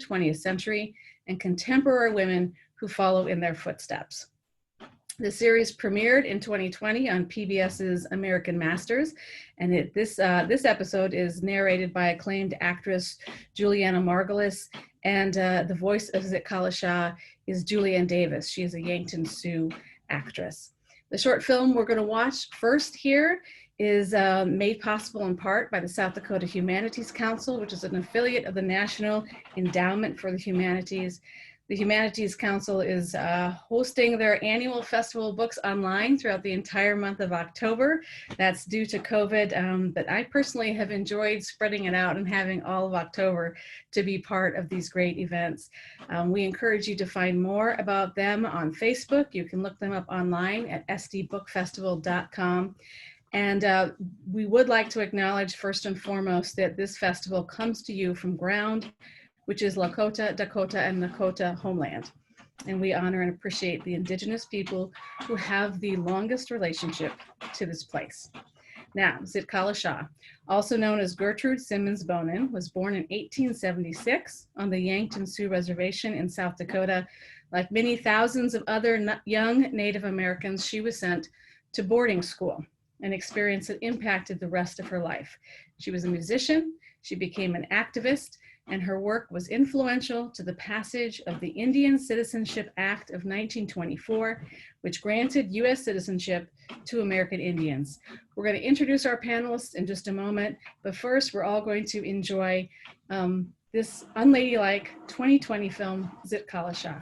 20th century and contemporary women who follow in their footsteps. The series premiered in 2020 on PBS's American Masters, and this episode is narrated by acclaimed actress Juliana Margulis, and the voice of Zitkala-Sa is Julianne Davis. She is a Yankton Sioux actress. The short film we're going to watch first here is made possible in part by the South Dakota Humanities Council, which is an affiliate of the National Endowment for the Humanities. The Humanities Council is hosting their annual Festival of Books online throughout the entire month of October. That's due to COVID, but I personally have enjoyed spreading it out and having all of October to be part of these great events. We encourage you to find more about them on Facebook. You can look them up online at sdbookfestival.com. And we would like to acknowledge first and foremost that this festival comes to you from ground which is Lakota, Dakota, and Nakota homeland. And we honor and appreciate the indigenous people who have the longest relationship to this place. Now, Zitkala-Sa, also known as Gertrude Simmons Bonin, was born in 1876 on the Yankton Sioux Reservation in South Dakota. Like many thousands of other young Native Americans, she was sent to boarding school, an experience that impacted the rest of her life. She was a musician, she became an activist, and her work was influential to the passage of the Indian Citizenship Act of 1924, which granted US citizenship to American Indians. We're going to introduce our panelists in just a moment, but first we're all going to enjoy this Unladylike 2020 film, Zitkala-Sa.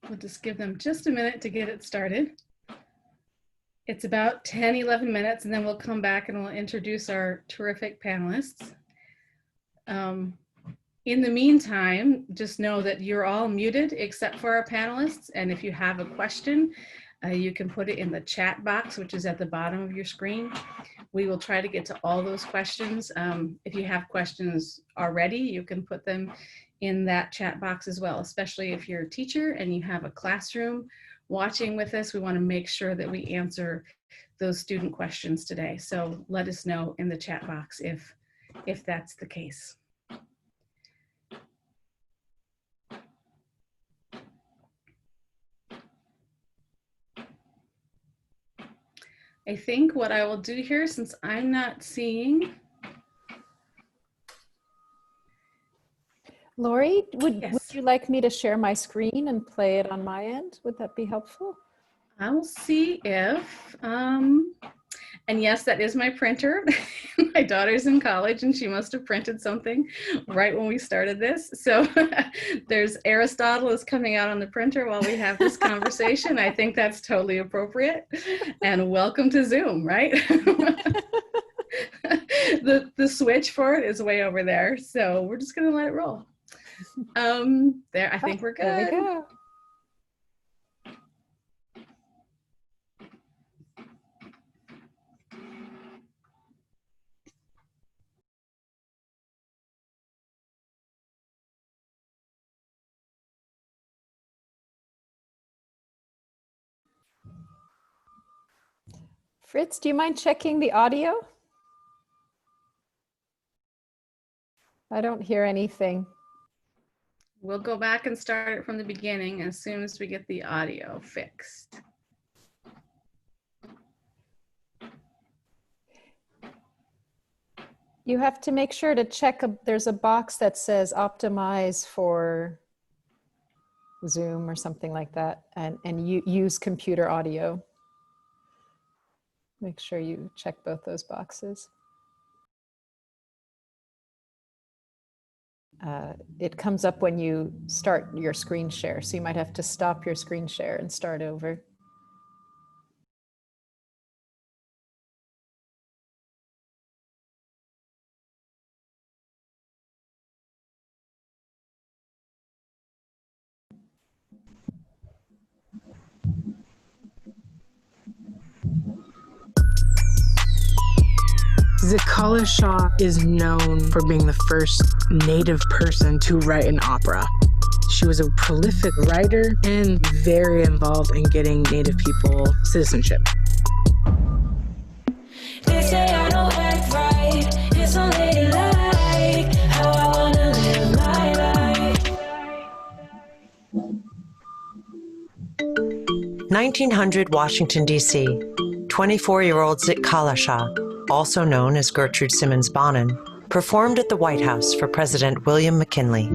We'll just give them just a minute to get it started. It's about 10, 11 minutes, and then we'll come back and we'll introduce our terrific panelists. In the meantime, just know that you're all muted except for our panelists, and if you have a question, you can put it in the chat box, which is at the bottom of your screen. We will try to get to all those questions. If you have questions already, you can put them in that chat box as well, especially if you're a teacher and you have a classroom watching with us. We want to make sure that we answer those student questions today. So let us know in the chat box if that's the case. I think what I will do here, since I'm not seeing. Lori, would Yes. you like me to share my screen and play it on my end? Would that be helpful? I will see if, and yes, that is my printer. My daughter's in college and she must have printed something right when we started this. So there's Aristotle is coming out on the printer while we have this conversation. I think that's totally appropriate. And welcome to Zoom, right? The switch for it is way over there. So we're just gonna let it roll. There, I think we're good. There we go. Fritz, do you mind checking the audio? I don't hear anything. We'll go back and start it from the beginning as soon as we get the audio fixed. You have to make sure to check, there's a box that says optimize for Zoom or something like that, and you use computer audio. Make sure you check both those boxes. It comes up when you start your screen share, so you might have to stop your screen share and start over. Zitkala-Sa is known for being the first Native person to write an opera. She was a prolific writer and very involved in getting Native people citizenship. They say I don't act right. It's unladylike how I wanna live my life. 1900 Washington, D.C. 24-year-old Zitkala-Sa, also known as Gertrude Simmons Bonin, performed at the White House for President William McKinley.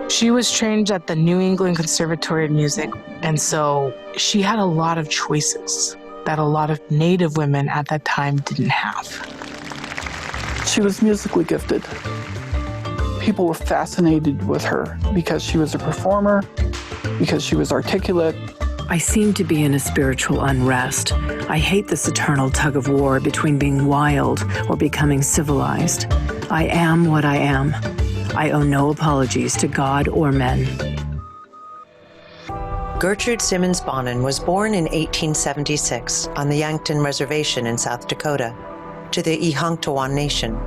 She was trained at the New England Conservatory of Music, and so she had a lot of choices that a lot of Native women at that time didn't have. She was musically gifted. People were fascinated with her because she was a performer, because she was articulate. I seem to be in a spiritual unrest. I hate this eternal tug of war between being wild or becoming civilized. I am what I am. I owe no apologies to God or men. Gertrude Simmons Bonin was born in 1876 on the Yankton Reservation in South Dakota to the Ihangtawan Nation.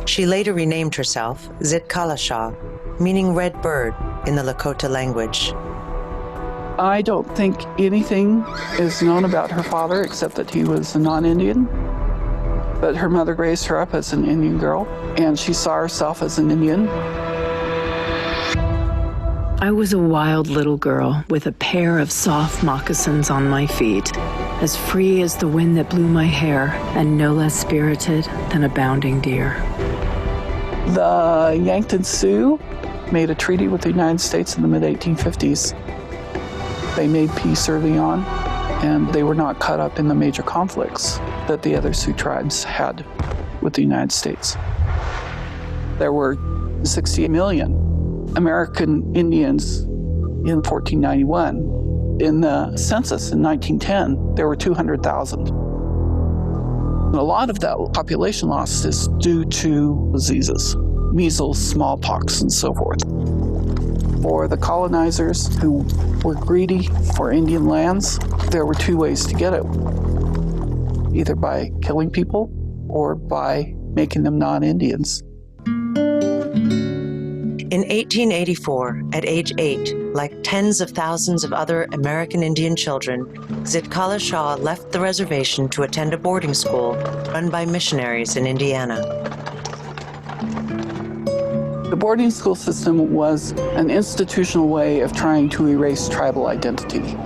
She later renamed herself Zitkala-Sa, meaning red bird in the Lakota language. I don't think anything is known about her father except that he was a non-Indian. But her mother raised her up as an Indian girl, and she saw herself as an Indian. I was a wild little girl with a pair of soft moccasins on my feet, as free as the wind that blew my hair, and no less spirited than a bounding deer. The Yankton Sioux made a treaty with the United States in the mid-1850s. They made peace early on, and they were not caught up in the major conflicts that the other Sioux tribes had with the United States. There were 60 million American Indians in 1491. In the census in 1910, there were 200,000. A lot of that population loss is due to diseases, measles, smallpox, and so forth. For the colonizers who were greedy for Indian lands, there were two ways to get it. Either by killing people or by making them non-Indians. In 1884, at age 8, like tens of thousands of other American Indian children, Zitkala-Sa left the reservation to attend a boarding school run by missionaries in Indiana. The boarding school system was an institutional way of trying to erase tribal identity.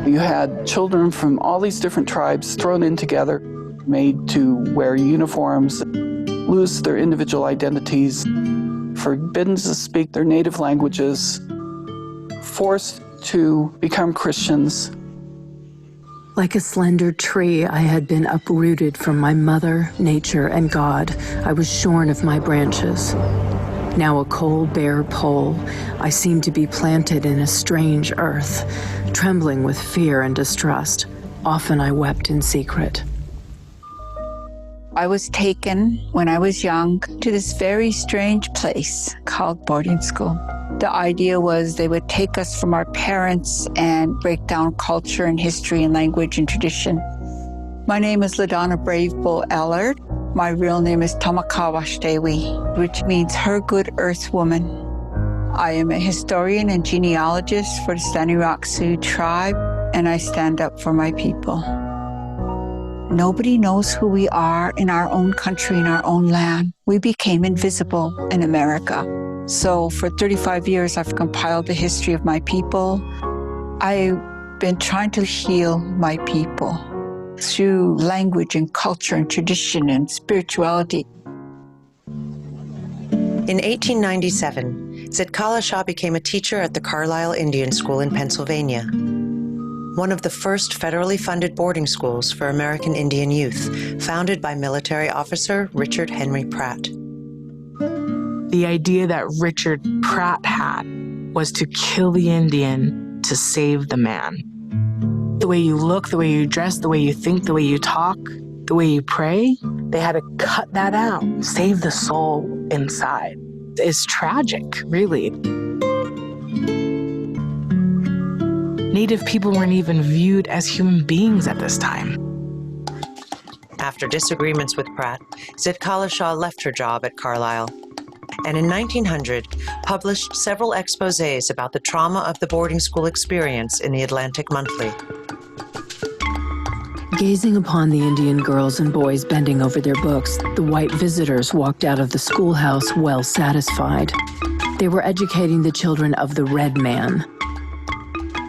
You had children from all these different tribes thrown in together, made to wear uniforms, lose their individual identities, forbidden to speak their native languages, forced to become Christians. Like a slender tree, I had been uprooted from my mother, nature, and God. I was shorn of my branches. Now a cold, bare pole, I seemed to be planted in a strange earth, trembling with fear and distrust. Often I wept in secret. I was taken when I was young to this very strange place called boarding school. The idea was they would take us from our parents and break down culture and history and language and tradition. My name is LaDonna Brave Bull Allard. My real name is Tamakawa-Shtewi, which means her good earth woman. I am a historian and genealogist for the Standing Rock Sioux tribe, and I stand up for my people. Nobody knows who we are in our own country, in our own land. We became invisible in America. So for 35 years, I've compiled the history of my people. I've been trying to heal my people through language and culture and tradition and spirituality. In 1897, Zitkala-Sa became a teacher at the Carlisle Indian School in Pennsylvania, one of the first federally funded boarding schools for American Indian youth, founded by military officer Richard Henry Pratt. The idea that Richard Pratt had was to kill the Indian to save the man. The way you look, the way you dress, the way you think, the way you talk, the way you pray, they had to cut that out, save the soul inside. It's tragic, really. Native people weren't even viewed as human beings at this time. After disagreements with Pratt, Zitkala-Sa left her job at Carlisle, and in 1900 published several exposés about the trauma of the boarding school experience in the Atlantic Monthly. Gazing upon the Indian girls and boys bending over their books, the white visitors walked out of the schoolhouse well satisfied. They were educating the children of the red man.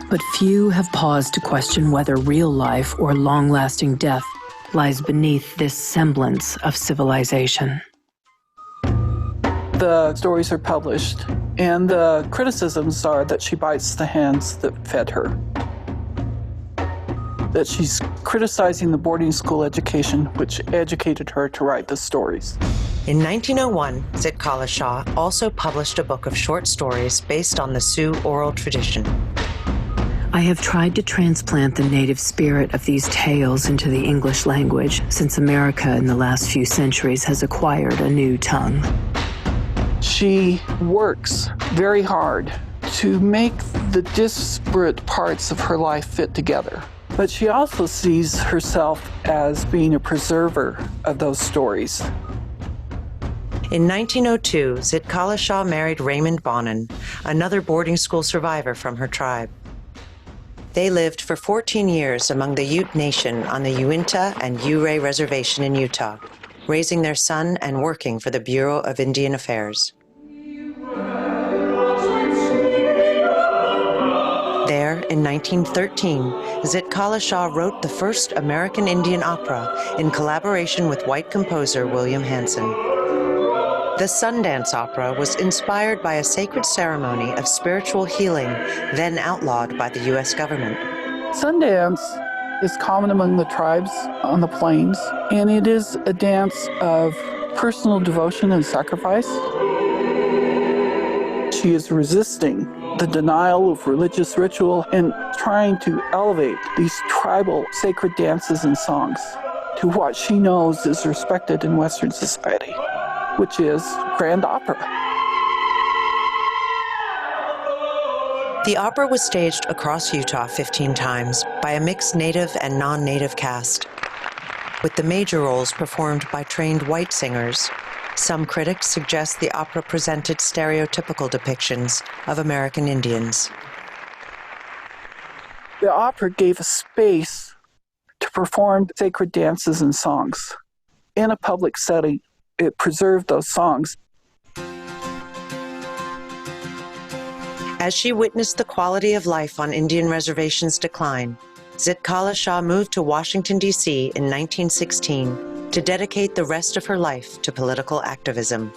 But few have paused to question whether real life or long-lasting death lies beneath this semblance of civilization. The stories are published, and the criticisms are that she bites the hands that fed her. That she's criticizing the boarding school education, which educated her to write the stories. In 1901, Zitkala-Sa also published a book of short stories based on the Sioux oral tradition. I have tried to transplant the native spirit of these tales into the English language since America in the last few centuries has acquired a new tongue. She works very hard to make the disparate parts of her life fit together. But she also sees herself as being a preserver of those stories. In 1902, Zitkala-Sa married Raymond Bonin, another boarding school survivor from her tribe. They lived for 14 years among the Ute Nation on the Uinta and Ouray Reservation in Utah, raising their son and working for the Bureau of Indian Affairs. There, in 1913, Zitkala-Sa wrote the first American Indian opera in collaboration with white composer William Hanson. The Sundance Opera was inspired by a sacred ceremony of spiritual healing, then outlawed by the U.S. government. Sundance is common among the tribes on the plains, and it is a dance of personal devotion and sacrifice. She is resisting the denial of religious ritual and trying to elevate these tribal sacred dances and songs to what she knows is respected in Western society, which is grand opera. The opera was staged across Utah 15 times by a mixed native and non-native cast, with the major roles performed by trained white singers. Some critics suggest the opera presented stereotypical depictions of American Indians. The opera gave a space to perform sacred dances and songs. In a public setting, it preserved those songs. As she witnessed the quality of life on Indian reservations decline, Zitkala-Sa moved to Washington, D.C. in 1916 to dedicate the rest of her life to political activism.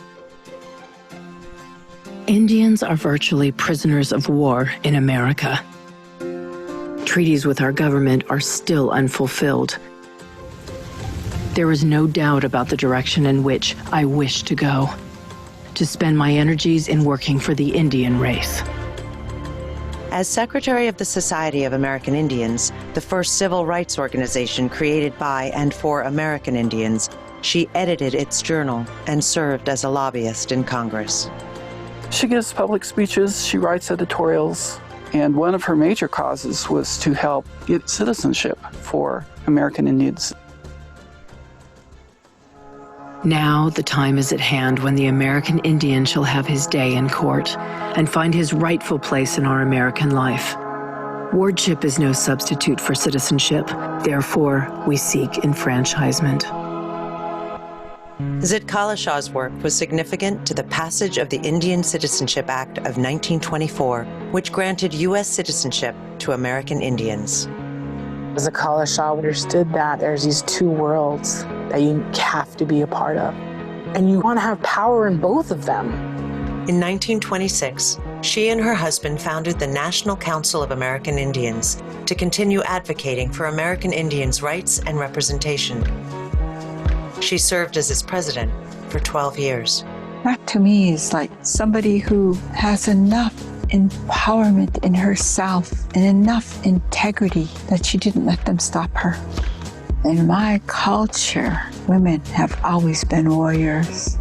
Indians are virtually prisoners of war in America. Treaties with our government are still unfulfilled. There is no doubt about the direction in which I wish to go, to spend my energies in working for the Indian race. As Secretary of the Society of American Indians, the first civil rights organization created by and for American Indians, she edited its journal and served as a lobbyist in Congress. She gives public speeches, she writes editorials, and one of her major causes was to help get citizenship for American Indians. Now the time is at hand when the American Indian shall have his day in court and find his rightful place in our American life. Wardship is no substitute for citizenship. Therefore, we seek enfranchisement. Zitkala-Sa's work was significant to the passage of the Indian Citizenship Act of 1924, which granted U.S. citizenship to American Indians. Zitkala-Sa understood that there's these two worlds that you have to be a part of, and you want to have power in both of them. In 1926, she and her husband founded the National Council of American Indians to continue advocating for American Indians' rights and representation. She served as its president for 12 years. That to me is like somebody who has enough empowerment in herself and enough integrity that she didn't let them stop her. In my culture, women have always been warriors.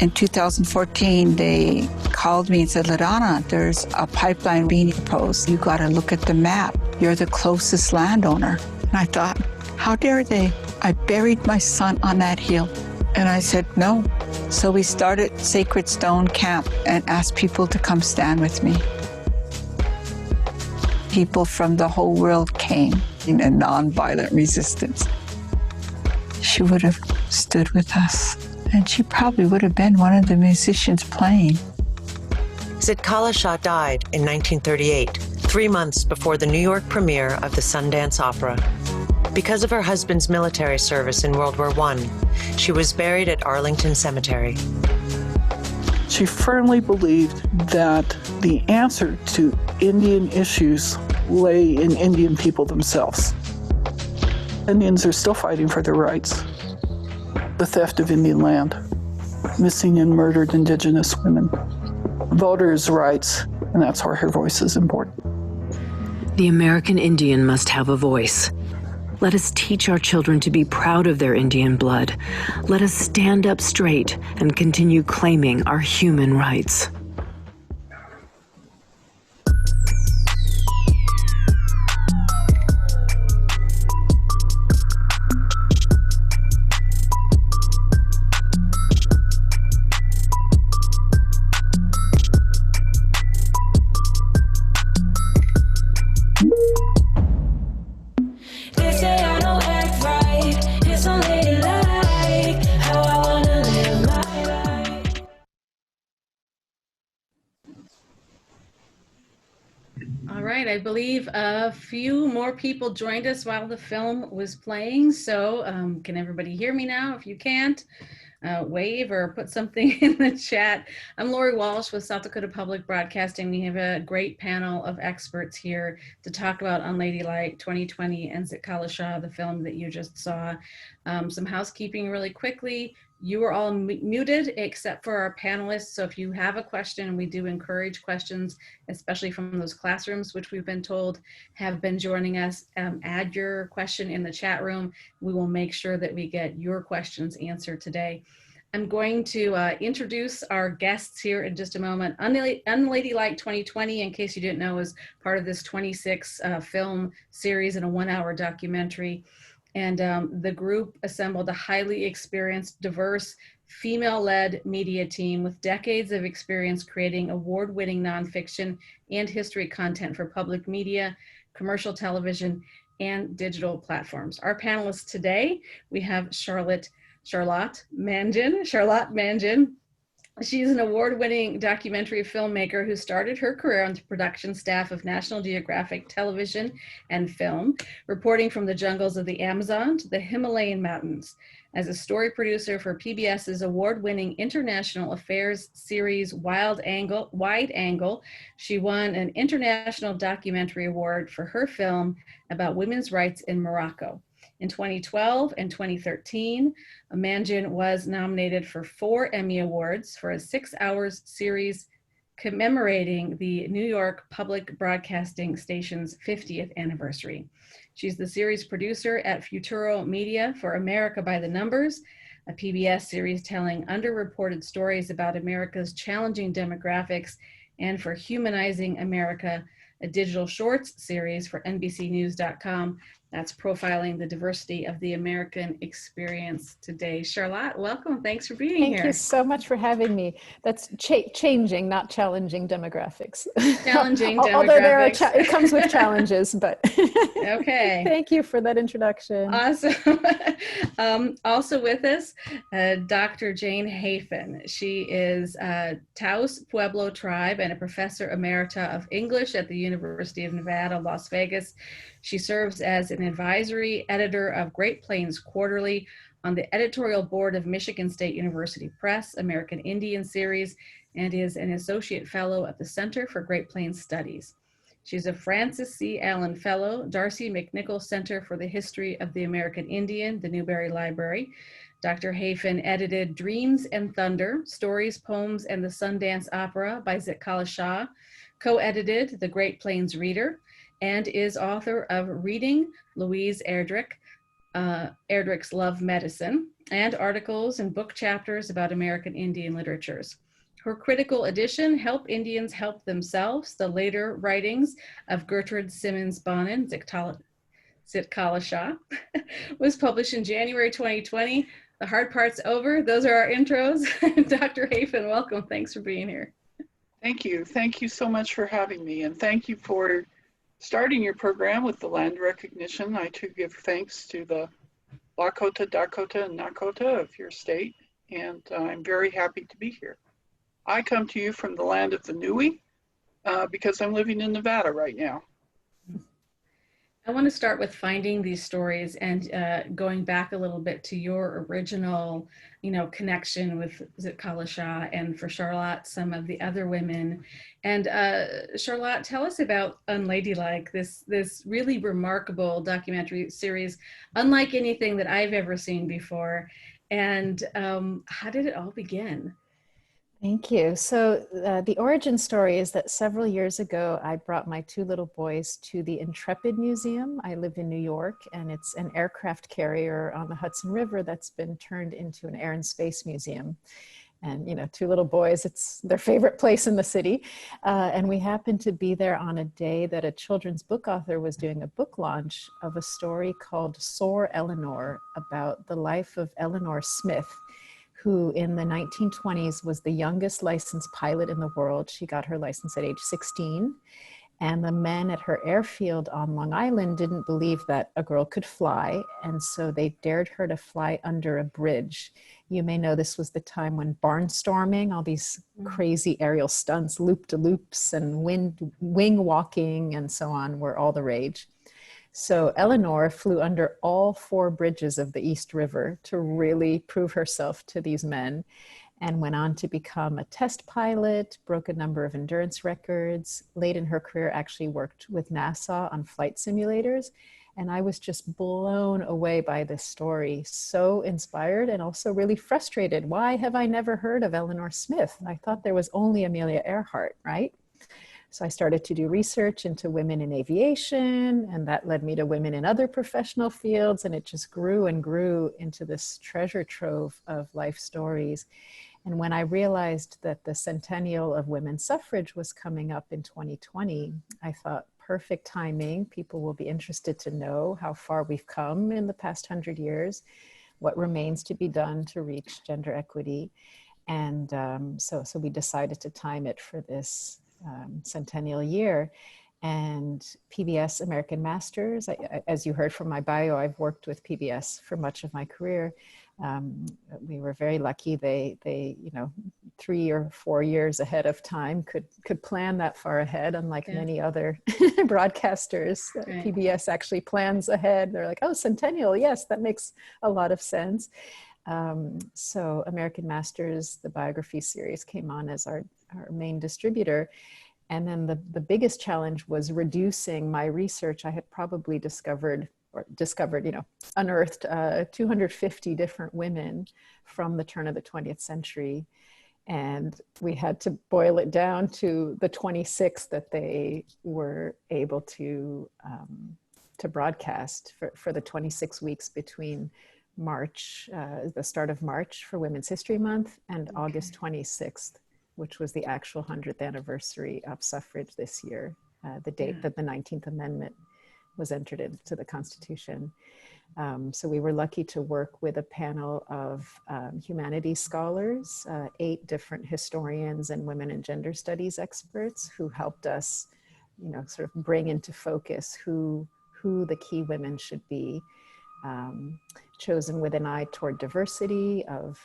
In 2014, they called me and said, LaDonna, there's a pipeline being proposed. You got to look at the map. You're the closest landowner. And I thought, how dare they? I buried my son on that hill. And I said, no. So we started Sacred Stone Camp and asked people to come stand with me. People from the whole world came in a nonviolent resistance. She would have stood with us, and she probably would have been one of the musicians playing. Zitkala-Sa died in 1938, 3 months before the New York premiere of the Sundance Opera. Because of her husband's military service in World War I, she was buried at Arlington Cemetery. She firmly believed that the answer to Indian issues lay in Indian people themselves. Indians are still fighting for their rights. The theft of Indian land, missing and murdered Indigenous women, voters' rights, and that's why her voice is important. The American Indian must have a voice. Let us teach our children to be proud of their Indian blood. Let us stand up straight and continue claiming our human rights. They say I don't act right. It's unladylike how I wanna live my life. All right, I believe a few more people joined us while the film was playing. So can everybody hear me now? If you can't, wave or put something in the chat. I'm Lori Walsh with South Dakota Public Broadcasting. We have a great panel of experts here to talk about Unladylike 2020 and Zitkala-Sa, the film that you just saw. Some housekeeping really quickly. You are all muted except for our panelists. So if you have a question, we do encourage questions, especially from those classrooms, which we've been told have been joining us. Add your question in the chat room. We will make sure that we get your questions answered today. I'm going to introduce our guests here in just a moment. Unladylike 2020, in case you didn't know, is part of this 26 film series and a 1-hour documentary. And the group assembled a highly experienced, diverse, female-led media team with decades of experience creating award-winning nonfiction and history content for public media, commercial television, and digital platforms. Our panelists today, we have Charlotte Mangin. She's an award-winning documentary filmmaker who started her career on the production staff of National Geographic Television and Film, reporting from the jungles of the Amazon to the Himalayan mountains. As a story producer for PBS's award-winning international affairs series Wide Angle, she won an International Documentary Award for her film about women's rights in Morocco. In 2012 and 2013, Mangin was nominated for 4 Emmy Awards for a 6-hour series commemorating the New York Public Broadcasting Station's 50th anniversary. She's the series producer at Futuro Media for America by the Numbers, a PBS series telling underreported stories about America's challenging demographics, and for Humanizing America, a digital shorts series for NBCnews.com that's profiling the diversity of the American experience today. Charlotte, welcome. Thanks for being here. Thank you so much for having me. That's changing, not challenging demographics. Challenging Although demographics. it comes with challenges, but okay. Thank you for that introduction. Awesome. Also with us, Dr. Jane Hafen. She is Taos Pueblo tribe and a professor emerita of English at the University of Nevada, Las Vegas. She serves as an advisory editor of Great Plains Quarterly, on the editorial board of Michigan State University Press, American Indian Series, and is an associate fellow at the Center for Great Plains Studies. She's a Francis C. Allen Fellow, Darcy McNichol Center for the History of the American Indian, the Newberry Library. Dr. Hafen edited Dreams and Thunder, Stories, Poems, and the Sundance Opera by Zitkala-Sa, co-edited The Great Plains Reader, and is author of Reading Louise Erdrich's Love Medicine, and articles and book chapters about American Indian literatures. Her critical edition, Help Indians Help Themselves, the later writings of Gertrude Simmons Bonin, Zitkala-Sa, was published in January 2020. The hard part's over. Those are our intros. Dr. Hafen, welcome. Thanks for being here. Thank you. Thank you so much for having me. And thank you for starting your program with the land recognition. I too give thanks to the Lakota, Dakota, and Nakota of your state. And I'm very happy to be here. I come to you from the land of the Nui because I'm living in Nevada right now. I want to start with finding these stories and going back a little bit to your original, connection with Zitkala-Sa, and for Charlotte, some of the other women. And Charlotte, tell us about Unladylike, this really remarkable documentary series, unlike anything that I've ever seen before. And how did it all begin? Thank you. So the origin story is that several years ago, I brought my two little boys to the Intrepid Museum. I live in New York, and it's an aircraft carrier on the Hudson River that's been turned into an air and space museum. And, two little boys, it's their favorite place in the city. And we happened to be there on a day that a children's book author was doing a book launch of a story called Soar Eleanor, about the life of Eleanor Smith, who in the 1920s was the youngest licensed pilot in the world. She got her license at age 16. And the men at her airfield on Long Island didn't believe that a girl could fly. And so they dared her to fly under a bridge. You may know this was the time when barnstorming, all these crazy aerial stunts, loop-de-loops and wing walking and so on were all the rage. So Eleanor flew under all 4 bridges of the East River to really prove herself to these men, and went on to become a test pilot, broke a number of endurance records. Late in her career, actually worked with NASA on flight simulators. And I was just blown away by this story, so inspired and also really frustrated. Why have I never heard of Eleanor Smith? I thought there was only Amelia Earhart, right? So I started to do research into women in aviation, and that led me to women in other professional fields, and it just grew and grew into this treasure trove of life stories. And when I realized that the centennial of women's suffrage was coming up in 2020, I thought, perfect timing. People will be interested to know how far we've come in the past 100 years, what remains to be done to reach gender equity. And so we decided to time it for this centennial year. And PBS American Masters, as you heard from my bio, I've worked with PBS for much of my career. We were very lucky. They 3 or 4 years ahead of time could plan that far ahead, unlike many other broadcasters. Right. PBS actually plans ahead. They're like, oh, centennial, yes, that makes a lot of sense. So American Masters, the biography series, came on as our main distributor. And then the biggest challenge was reducing my research. I had probably unearthed 250 different women from the turn of the 20th century. And we had to boil it down to the 26 that they were able to broadcast for the 26 weeks between March, the start of March for Women's History Month, and August 26th, which was the actual 100th anniversary of suffrage this year, the date that the 19th Amendment was entered into the Constitution. So we were lucky to work with a panel of humanities scholars, 8 different historians and women and gender studies experts who helped us, sort of bring into focus who the key women should be, chosen with an eye toward diversity of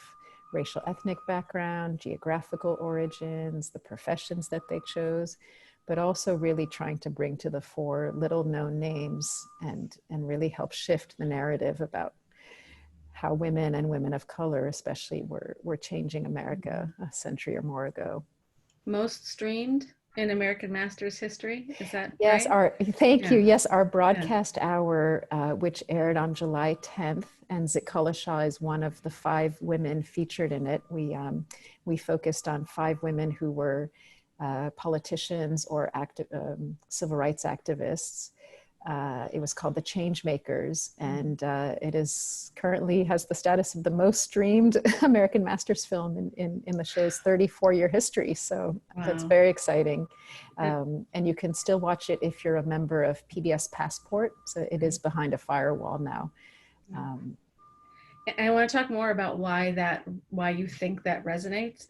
racial, ethnic background, geographical origins, the professions that they chose, but also really trying to bring to the fore little known names and really help shift the narrative about how women and women of color especially were changing America a century or more ago. Most streamed in American Masters history, is that yes, right? Thank you. Yes, our broadcast hour, which aired on July 10th, and Zitkala-Sa is one of the 5 women featured in it. We focused on 5 women who were politicians or civil rights activists It was called The Changemakers, and it is currently has the status of the most streamed American Masters film in the show's 34-year history. So that's very exciting. And you can still watch it if you're a member of PBS Passport. So it is behind a firewall now. I want to talk more about why you think that resonates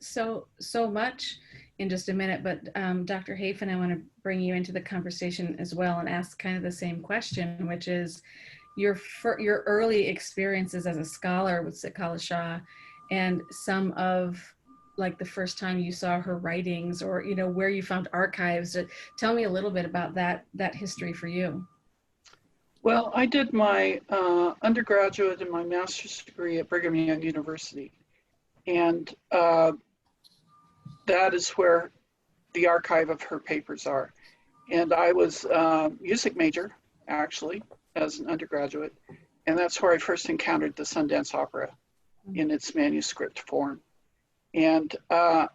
so much in just a minute, but Dr. Hafen, I want to bring you into the conversation as well and ask kind of the same question, which is your early experiences as a scholar with Zitkala-Sa, and some of like the first time you saw her writings, or where you found archives. Tell me a little bit about that history for you. Well, I did my undergraduate and my master's degree at Brigham Young University, and that is where the archive of her papers are. And I was a music major, actually, as an undergraduate, and that's where I first encountered the Sundance Opera in its manuscript form. And I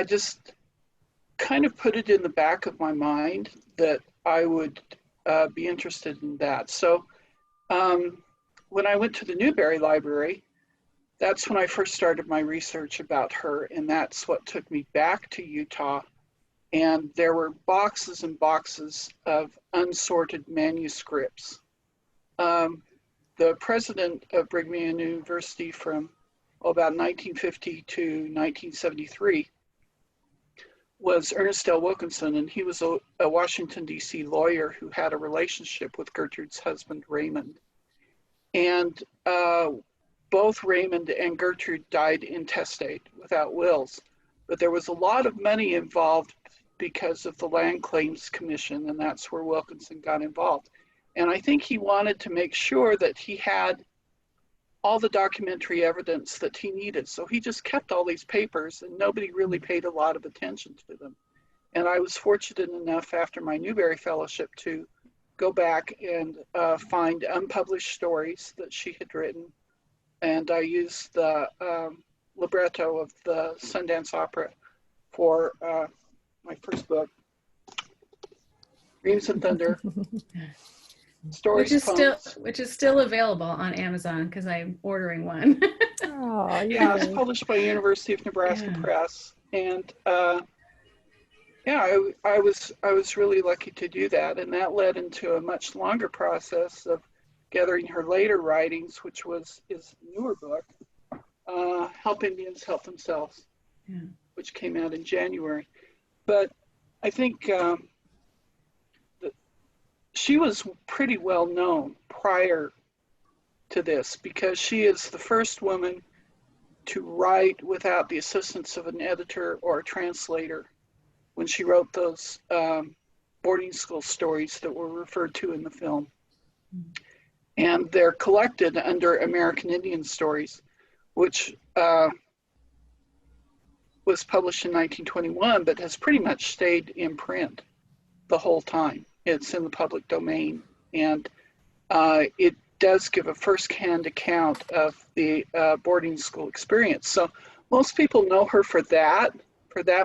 just kind of put it in the back of my mind that I would be interested in that. So when I went to the Newberry Library, that's when I first started my research about her, and that's what took me back to Utah. And there were boxes and boxes of unsorted manuscripts. The president of Brigham Young University from about 1950 to 1973 was Ernest L. Wilkinson, and he was a Washington, D.C. lawyer who had a relationship with Gertrude's husband, Raymond. And both Raymond and Gertrude died intestate without wills, but there was a lot of money involved because of the Land Claims Commission, and that's where Wilkinson got involved. And I think he wanted to make sure that he had all the documentary evidence that he needed. So he just kept all these papers, and nobody really paid a lot of attention to them. And I was fortunate enough after my Newberry Fellowship to go back and find unpublished stories that she had written. And I used the libretto of the Sundance Opera for my first book, Dreams and Thunder. Stories, which is still available on Amazon, because I'm ordering one. Oh, yeah, it's published by University of Nebraska Press, and yeah, I was really lucky to do that, and that led into a much longer process of gathering her later writings, which is a newer book, Help Indians Help Themselves, which came out in January. But I think she was pretty well known prior to this, because she is the first woman to write without the assistance of an editor or a translator when she wrote those boarding school stories that were referred to in the film. And they're collected under American Indian Stories, which was published in 1921, but has pretty much stayed in print the whole time. It's in the public domain, and it does give a first-hand account of the boarding school experience. So most people know her for that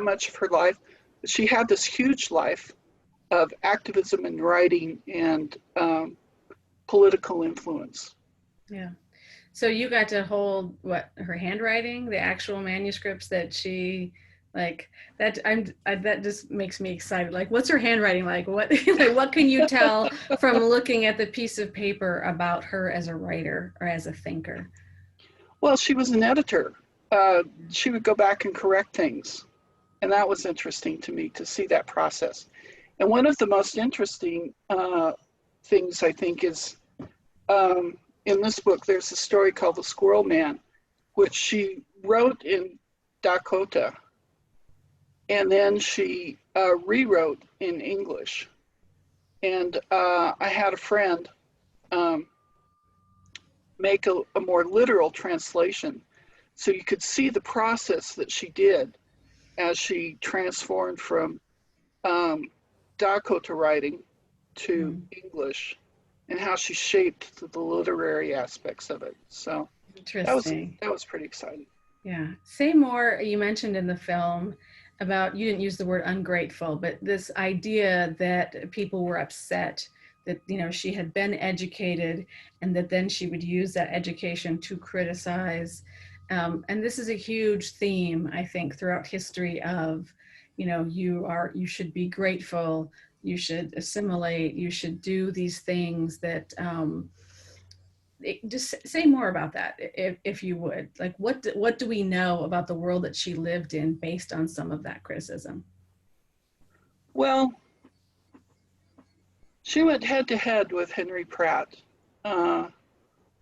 much of her life, but she had this huge life of activism and writing and political influence. Yeah. So you got to hold her handwriting, the actual manuscripts that she that just makes me excited. Like, what's her handwriting like? What what can you tell from looking at the piece of paper about her as a writer or as a thinker? Well, she was an editor. She would go back and correct things, and that was interesting to me to see that process. And one of the most interesting things, I think, is in this book, there's a story called The Squirrel Man, which she wrote in Dakota, and then she rewrote in English. And I had a friend make a more literal translation, so you could see the process that she did as she transformed from Dakota writing to English, and how she shaped the literary aspects of it. So interesting. That was pretty exciting. Yeah. Say more. You mentioned in the film about, you didn't use the word ungrateful, but this idea that people were upset that, you know, she had been educated and that then she would use that education to criticize. And this is a huge theme, I think, throughout history of, you know, you should be grateful, you should assimilate, you should do these things that, just say more about that, if you would. Like, what do we know about the world that she lived in based on some of that criticism? Well, she went head to head with Henry Pratt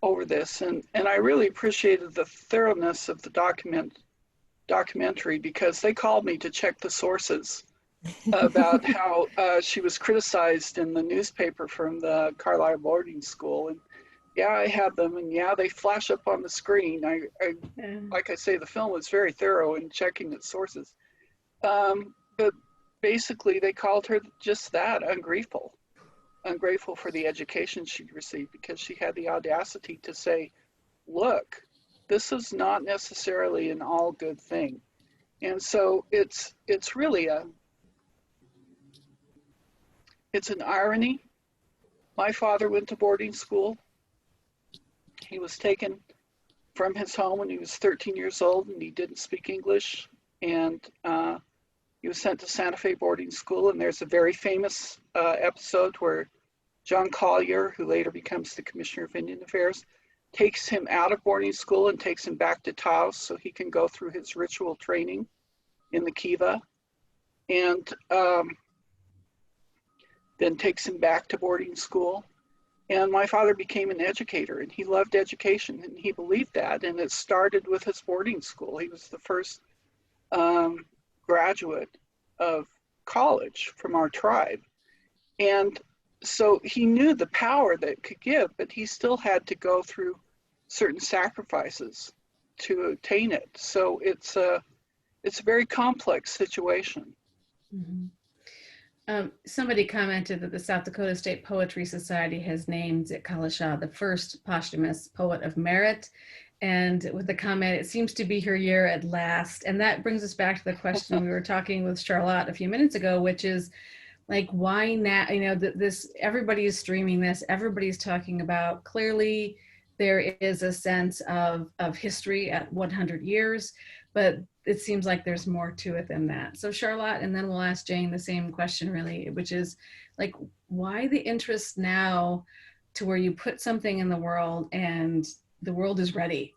over this, and I really appreciated the thoroughness of the documentary, because they called me to check the sources about how she was criticized in the newspaper from the Carlisle boarding school. And yeah, I have them, and yeah, they flash up on the screen. Like I say, the film was very thorough in checking its sources. But basically, they called her just that, ungrateful for the education she'd received, because she had the audacity to say, look, this is not necessarily an all good thing. And so it's really it's an irony. My father went to boarding school. He was taken from his home when he was 13 years old, and he didn't speak English. And he was sent to Santa Fe boarding school. And there's a very famous episode where John Collier, who later becomes the Commissioner of Indian Affairs, takes him out of boarding school and takes him back to Taos so he can go through his ritual training in the Kiva, and then takes him back to boarding school. And my father became an educator, and he loved education, and he believed that, and it started with his boarding school. He was the first graduate of college from our tribe. And so he knew the power that it could give, but he still had to go through certain sacrifices to attain it. So it's a very complex situation. Mm-hmm. Somebody commented that the South Dakota State Poetry Society has named Zitkala-Sa the first posthumous poet of merit. And with the comment, it seems to be her year at last. And that brings us back to the question we were talking with Charlotte a few minutes ago, which is, like, why now? You know, this, everybody is streaming this, everybody's talking about, clearly there is a sense of history at 100 years, but it seems like there's more to it than that. So Charlotte, and then we'll ask Jane the same question, really, which is, like, why the interest now to where you put something in the world and the world is ready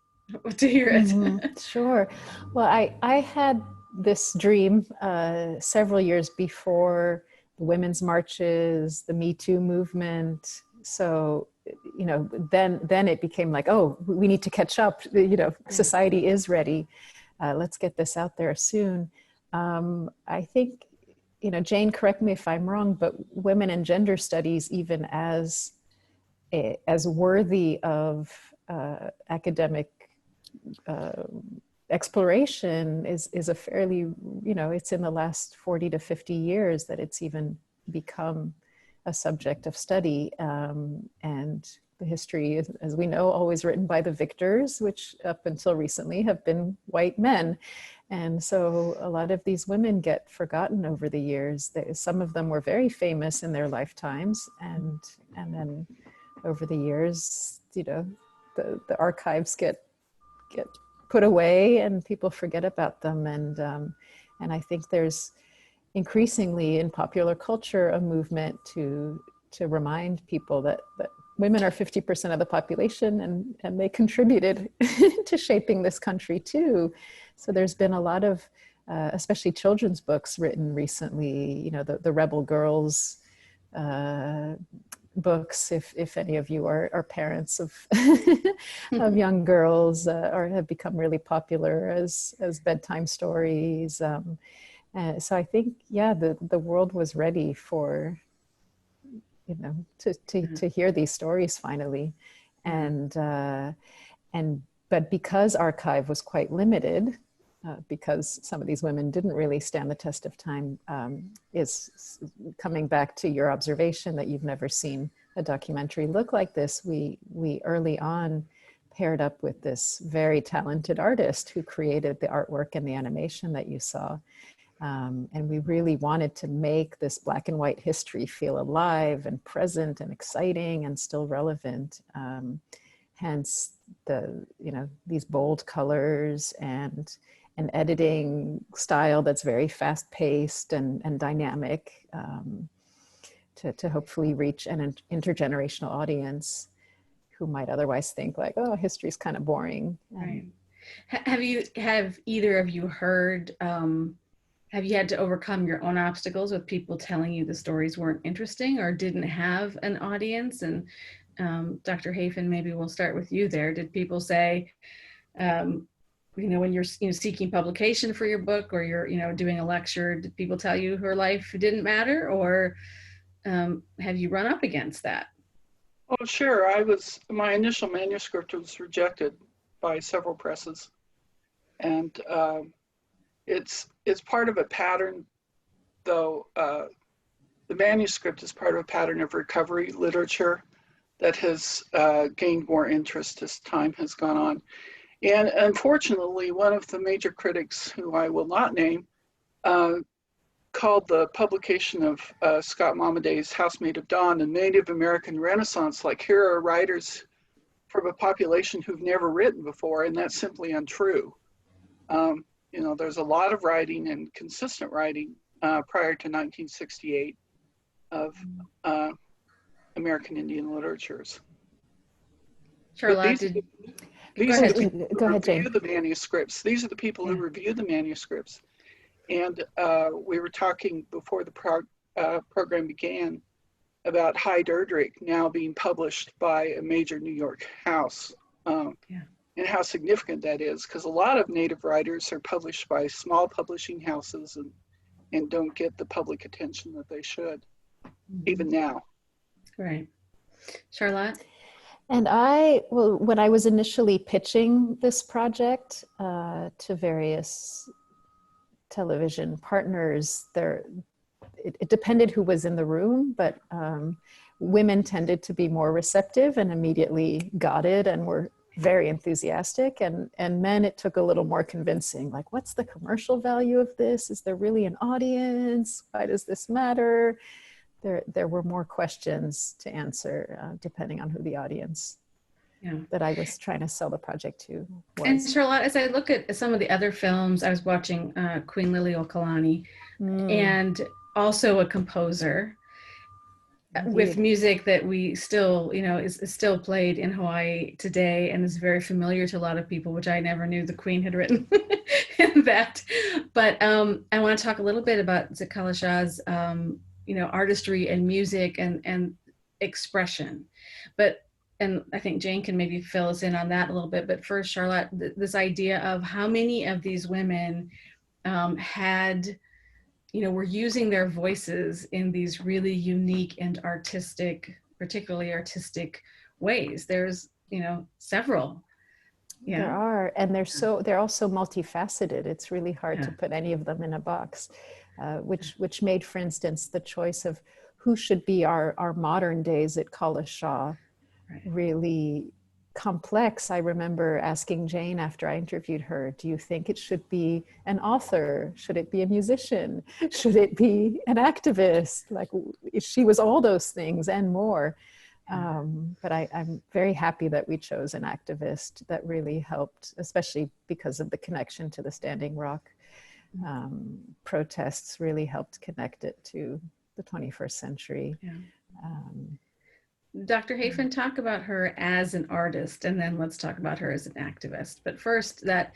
to hear it? Mm-hmm. Sure. Well, I had this dream several years before the women's marches, the Me Too movement. So, you know, then it became like, oh, we need to catch up. You know, society is ready. Let's get this out there soon. I think, you know, Jane, correct me if I'm wrong, but women and gender studies, even as worthy of academic exploration, is a fairly, you know, it's in the last 40 to 50 years that it's even become a subject of study. And the history is, as we know, always written by the victors, which up until recently have been white men. And so a lot of these women get forgotten over the years. Some of them were very famous in their lifetimes, and then over the years, you know, the archives get put away and people forget about them. And I think there's increasingly in popular culture a movement to remind people that women are 50% of the population, and they contributed to shaping this country too. So there's been a lot of, especially children's books written recently, you know, the Rebel Girls books, if any of you are parents of of young girls, or have become really popular as bedtime stories. So I think, yeah, the world was ready for, you know, to hear these stories finally. But because archive was quite limited, because some of these women didn't really stand the test of time, is coming back to your observation that you've never seen a documentary look like this. We early on paired up with this very talented artist who created the artwork and the animation that you saw. And we really wanted to make this black and white history feel alive and present and exciting and still relevant. Hence these bold colors and an editing style that's very fast paced and dynamic, to hopefully reach an intergenerational audience who might otherwise think like, oh, history's kind of boring. Right. Have either of you heard, have you had to overcome your own obstacles with people telling you the stories weren't interesting or didn't have an audience? And Dr. Hafen, maybe we'll start with you there. Did people say, when you're seeking publication for your book, or you're doing a lecture, did people tell you her life didn't matter, or have you run up against that? Oh, sure. My initial manuscript was rejected by several presses, and it's part of a pattern, though. The manuscript is part of a pattern of recovery literature that has gained more interest as time has gone on. And unfortunately, one of the major critics, who I will not name, called the publication of Scott Momaday's Housemaid of Dawn a Native American Renaissance, like here are writers from a population who've never written before, and that's simply untrue. There's a lot of writing and consistent writing prior to 1968 of American Indian literatures. Charlotte, these are the people Go who ahead, review Jane. the manuscripts. These are the people who review the manuscripts. And we were talking before the program began about Hyde Erdrich now being published by a major New York house, and how significant that is, because a lot of Native writers are published by small publishing houses and don't get the public attention that they should, even now. Right. Charlotte? And when I was initially pitching this project to various television partners, it depended who was in the room, but women tended to be more receptive and immediately got it and were very enthusiastic, and men, it took a little more convincing, like, what's the commercial value of this? Is there really an audience? Why does this matter? There were more questions to answer depending on who the audience that I was trying to sell the project to was. And Charlotte, as I look at some of the other films, I was watching Queen Liliuokalani, and also a composer with music that we still, is still played in Hawaii today and is very familiar to a lot of people, which I never knew the Queen had written that. But I want to talk a little bit about Zitkala-Sa's artistry and music and expression. And I think Jane can maybe fill us in on that a little bit. But first, Charlotte, this idea of how many of these women were using their voices in these really unique and particularly artistic ways. There's, several. Yeah. There are, and they're also multifaceted. It's really hard to put any of them in a box, which made, for instance, the choice of who should be our modern day Zitkala-Sa really complex. I remember asking Jane after I interviewed her, do you think it should be an author? Should it be a musician? Should it be an activist? Like, she was all those things and more. But I'm very happy that we chose an activist that really helped, especially because of the connection to the Standing Rock protests, really helped connect it to the 21st century. Dr. Hafen, talk about her as an artist, and then let's talk about her as an activist. But first, that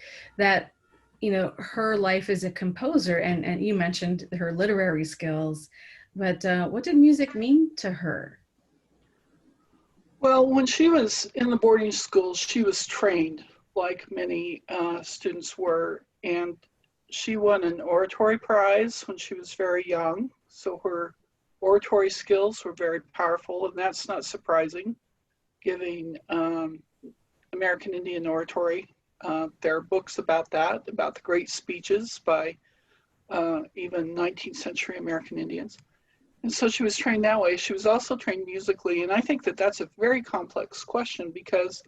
her life as a composer, and you mentioned her literary skills, but what did music mean to her? Well, when she was in the boarding school, she was trained like many students were, and she won an oratory prize when she was very young. So her oratory skills were very powerful, and that's not surprising, given American Indian oratory. There are books about that, about the great speeches by even 19th century American Indians. And so she was trained that way. She was also trained musically, and I think that that's a very complex question, because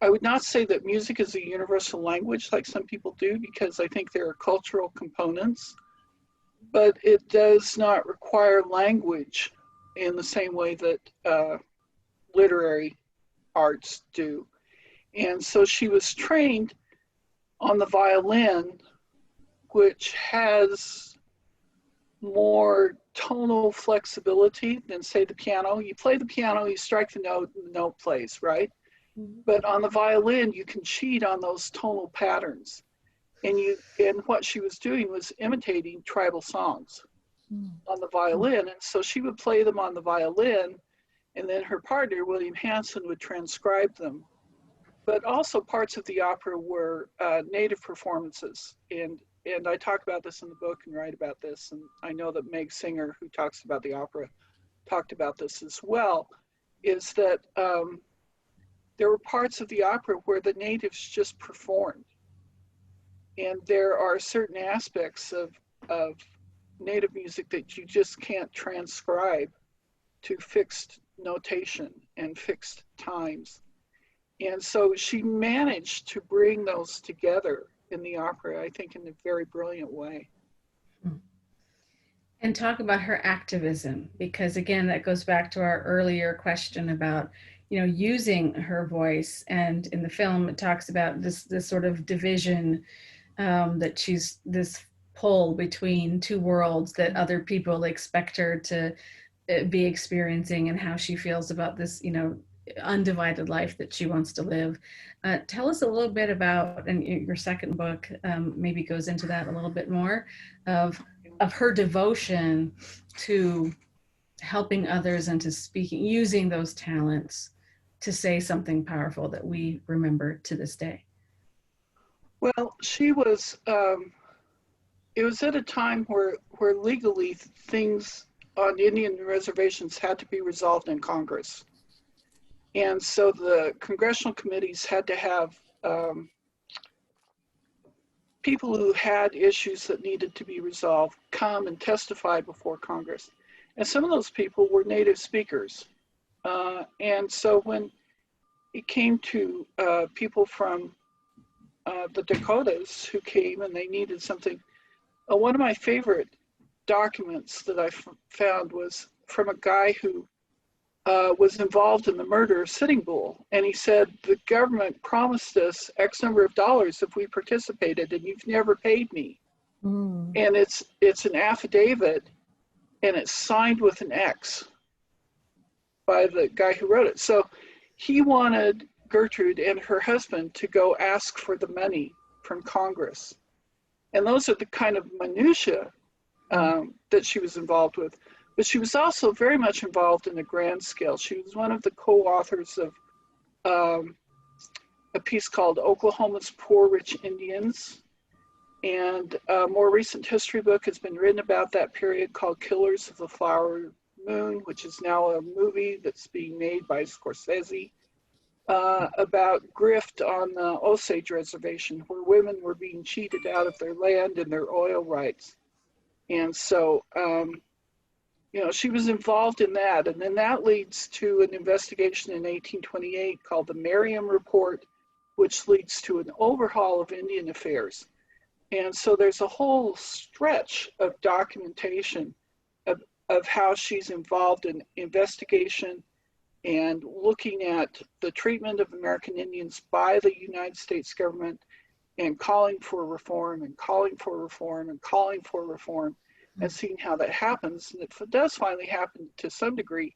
I would not say that music is a universal language like some people do, because I think there are cultural components, but it does not require language in the same way that literary arts do. And so she was trained on the violin, which has more tonal flexibility than, say, the piano. You play the piano, you strike the note, and the note plays, right? But on the violin, you can cheat on those tonal patterns. And what she was doing was imitating tribal songs on the violin. And so she would play them on the violin, and then her partner, William Hanson, would transcribe them. But also parts of the opera were native performances. And I talk about this in the book and write about this. And I know that Meg Singer, who talks about the opera, talked about this as well, is that there were parts of the opera where the natives just performed. And there are certain aspects of native music that you just can't transcribe to fixed notation and fixed times. And so she managed to bring those together in the opera, I think, in a very brilliant way. And talk about her activism, because again, that goes back to our earlier question about, you know, using her voice. And in the film, it talks about this sort of division, that she's this pull between two worlds that other people expect her to be experiencing, and how she feels about this, you know, undivided life that she wants to live. Tell us a little bit about, and your second book maybe goes into that a little bit more, of her devotion to helping others and to speaking, using those talents to say something powerful that we remember to this day. Well, she was, it was at a time where legally things on Indian reservations had to be resolved in Congress. And so the congressional committees had to have people who had issues that needed to be resolved come and testify before Congress. And some of those people were native speakers. And so when it came to people from the Dakotas who came and they needed something, one of my favorite documents that I found was from a guy who was involved in the murder of Sitting Bull. And he said, the government promised us X number of dollars if we participated, and you've never paid me. And it's an affidavit, and it's signed with an X by the guy who wrote it. So he wanted Gertrude and her husband to go ask for the money from Congress. And those are the kind of minutiae that she was involved with. But she was also very much involved in the grand scale. She was one of the co-authors of a piece called Oklahoma's Poor Rich Indians. And a more recent history book has been written about that period called Killers of the Flower Moon, which is now a movie that's being made by Scorsese, about grift on the Osage Reservation, where women were being cheated out of their land and their oil rights. And so, you know, she was involved in that. And then that leads to an investigation in 1828 called the Merriam Report, which leads to an overhaul of Indian affairs. And so there's a whole stretch of documentation of how she's involved in investigation and looking at the treatment of American Indians by the United States government, and calling for reform and calling for reform and calling for reform, and seeing how that happens. And it does finally happen to some degree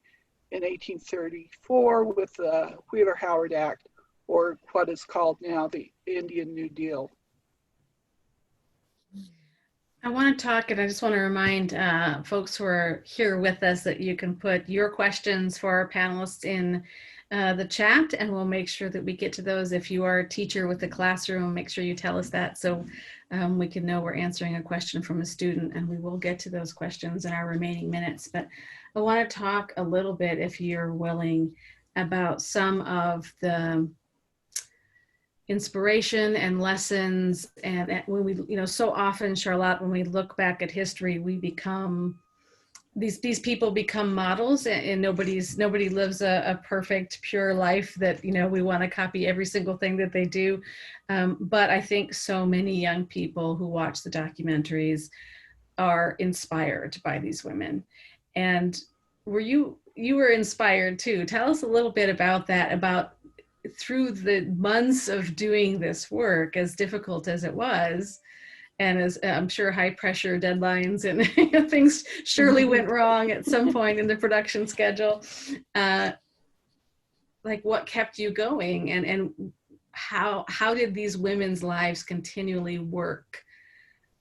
in 1834 with the Wheeler-Howard Act, or what is called now the Indian New Deal. I want to talk, and I just want to remind folks who are here with us that you can put your questions for our panelists in the chat, and we'll make sure that we get to those. If you are a teacher with a classroom, make sure you tell us that, so we can know we're answering a question from a student, and we will get to those questions in our remaining minutes. But I want to talk a little bit, if you're willing, about some of the inspiration and lessons. And when we, you know, so often, Charlotte, when we look back at history, we become these people become models, and nobody lives a perfect, pure life that, you know, we want to copy every single thing that they do. But I think so many young people who watch the documentaries are inspired by these women. And you were inspired too. Tell us a little bit about that, about through the months of doing this work, as difficult as it was, and as I'm sure high pressure deadlines and things surely went wrong at some point in the production schedule. Like, what kept you going, and how did these women's lives continually work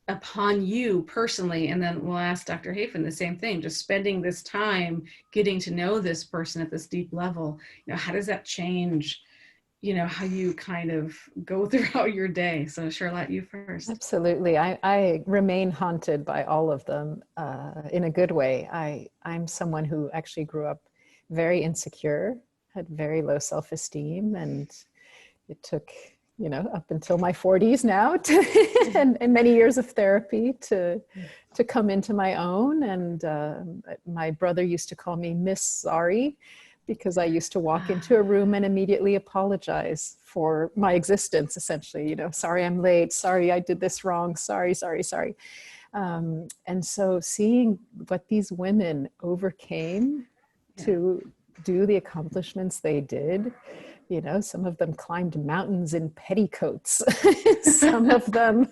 upon you personally? And then we'll ask Dr. Hafen the same thing, just spending this time getting to know this person at this deep level. You know, how does that change, you know, how you kind of go throughout your day? So Charlotte, you first. Absolutely. I remain haunted by all of them in a good way. I'm someone who actually grew up very insecure, had very low self-esteem, and it took, you know, up until my 40s now and many years of therapy to come into my own. And my brother used to call me Miss Sorry, because I used to walk into a room and immediately apologize for my existence, essentially, you know, sorry I'm late, sorry I did this wrong, sorry. And so seeing what these women overcame to do the accomplishments they did, you know, some of them climbed mountains in petticoats, some of them,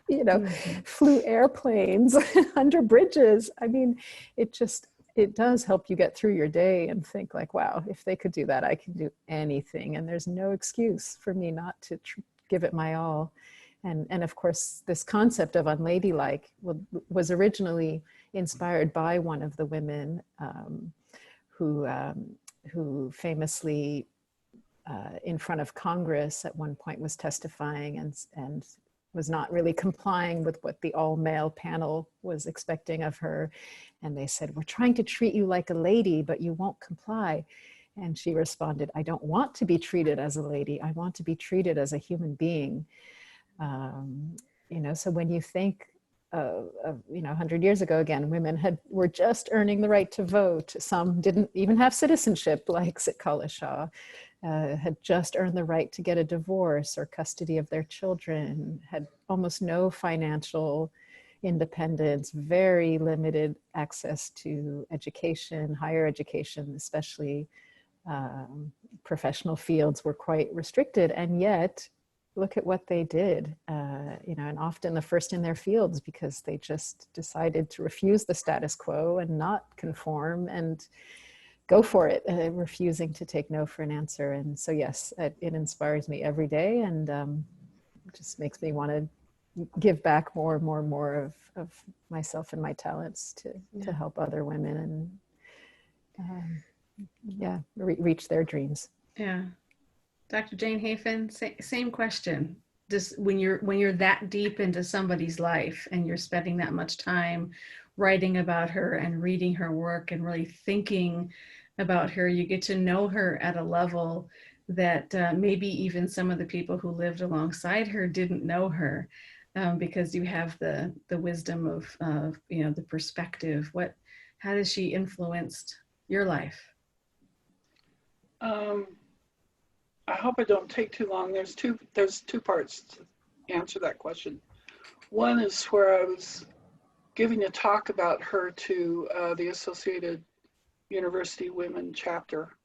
you know, flew airplanes under bridges. I mean, it does help you get through your day and think like, wow, if they could do that, I can do anything. And there's no excuse for me not to give it my all. And of course, this concept of unladylike was originally inspired by one of the women who famously in front of Congress at one point was testifying and was not really complying with what the all-male panel was expecting of her. And they said, we're trying to treat you like a lady, but you won't comply. And she responded, I don't want to be treated as a lady. I want to be treated as a human being. You know, so when you think of, you know, 100 years ago, again, women were just earning the right to vote. Some didn't even have citizenship, like Zitkala-Sa. Had just earned the right to get a divorce or custody of their children, had almost no financial independence, very limited access to education, higher education, especially professional fields were quite restricted. And yet, look at what they did, you know, and often the first in their fields because they just decided to refuse the status quo and not conform and go for it, refusing to take no for an answer. And so, yes, it inspires me every day, and it just makes me want to give back more and more of myself and my talents to help other women and reach their dreams. Yeah. Dr. Jane Hafen, same question. Just when you're that deep into somebody's life and you're spending that much time writing about her and reading her work and really thinking about her, you get to know her at a level that maybe even some of the people who lived alongside her didn't know her, because you have the wisdom of you know, the perspective. How has she influenced your life? I hope I don't take too long. There's two parts to answer that question. One is where I was giving a talk about her to the Associated University Women chapter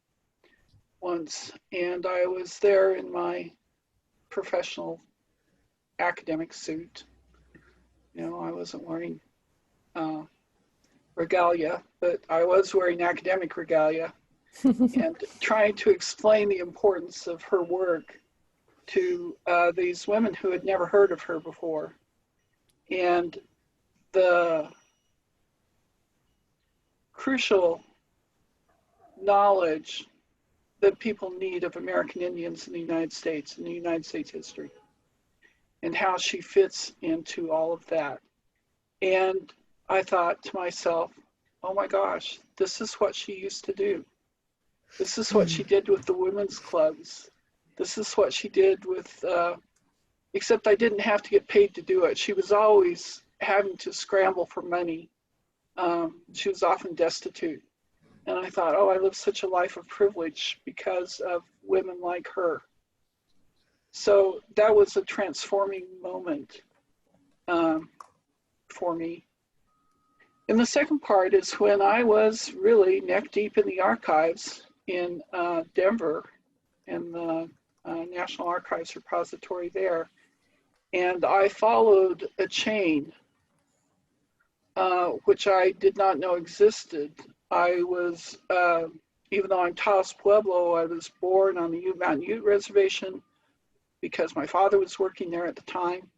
once, and I was there in my professional academic suit. You know, I wasn't wearing regalia, but I was wearing academic regalia and trying to explain the importance of her work to these women who had never heard of her before, and the crucial knowledge that people need of American Indians in the United States and the United States history, and how she fits into all of that. And I thought to myself, oh my gosh, this is what she used to do. This is what she did with the women's clubs. This is what she did with, except I didn't have to get paid to do it. She was always having to scramble for money She was often destitute. And I thought, oh, I lived such a life of privilege because of women like her. So that was a transforming moment for me. And the second part is when I was really neck deep in the archives in Denver, in the National Archives repository there. And I followed a chain, which I did not know existed. I was, even though I'm Taos Pueblo, I was born on the Ute Mountain Ute Reservation because my father was working there at the time.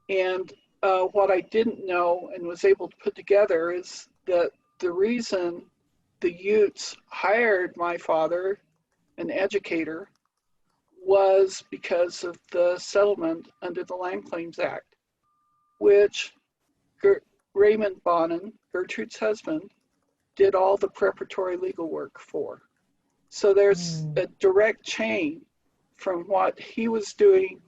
And what I didn't know and was able to put together is that the reason the Utes hired my father, an educator, was because of the settlement under the Land Claims Act, which Raymond Bonin, Gertrude's husband, did all the preparatory legal work for. So there's a direct chain from what he was doing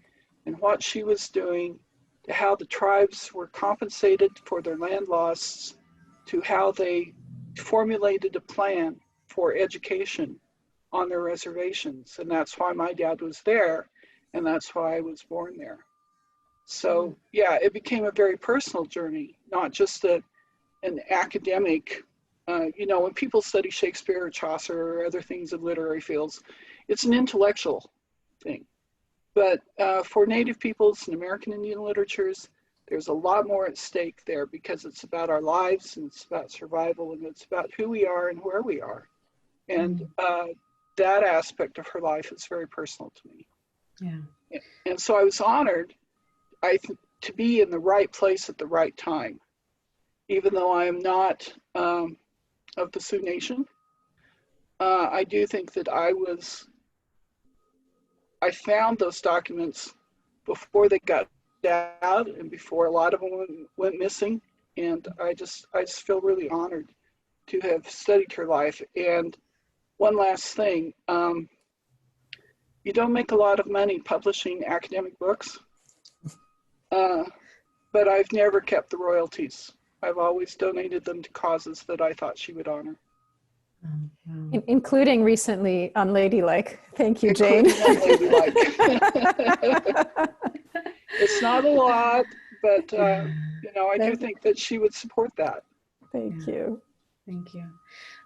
and what she was doing to how the tribes were compensated for their land loss, to how they formulated a plan for education on their reservations. And that's why my dad was there, and that's why I was born there. So yeah, it became a very personal journey, not just an academic, you know, when people study Shakespeare or Chaucer or other things in literary fields, it's an intellectual thing. But for Native peoples and American Indian literatures, there's a lot more at stake there because it's about our lives and it's about survival and it's about who we are and where we are. And that aspect of her life is very personal to me. Yeah. And so I was honored to be in the right place at the right time, even though I am not of the Sioux Nation. I do think that I found those documents before they got out and before a lot of them went missing. And I just feel really honored to have studied her life. And one last thing, you don't make a lot of money publishing academic books, but I've never kept the royalties. I've always donated them to causes that I thought she would honor. Including recently Unladylike. Thank you, Jane. Unladylike. It's not a lot, but you know, I do think that she would support that. Thank you. Thank you.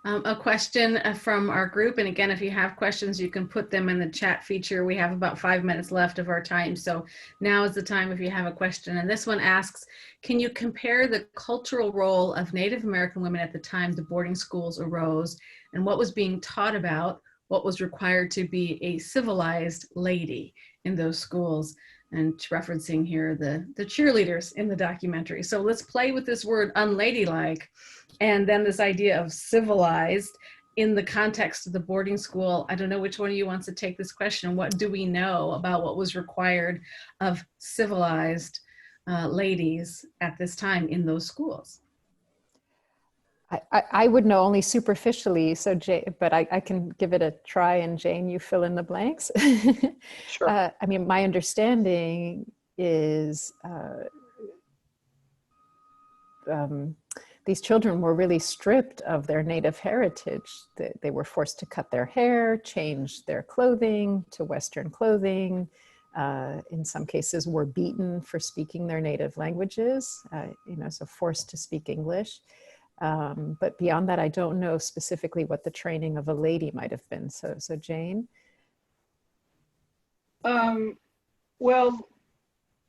A question from our group, and again, if you have questions, you can put them in the chat feature. We have about 5 minutes left of our time, so now is the time if you have a question. And this one asks, can you compare the cultural role of Native American women at the time the boarding schools arose, and what was being taught about what was required to be a civilized lady in those schools? And referencing here the cheerleaders in the documentary. So let's play with this word unladylike, and then this idea of civilized in the context of the boarding school. I don't know which one of you wants to take this question. What do we know about what was required of civilized ladies at this time in those schools? I would know only superficially, so but I can give it a try, and Jane, you fill in the blanks. Sure. I mean, my understanding is these children were really stripped of their native heritage. They were forced to cut their hair, change their clothing to Western clothing. In some cases were beaten for speaking their native languages, you know, so forced to speak English. But beyond that, I don't know specifically what the training of a lady might have been. So Jane? Well,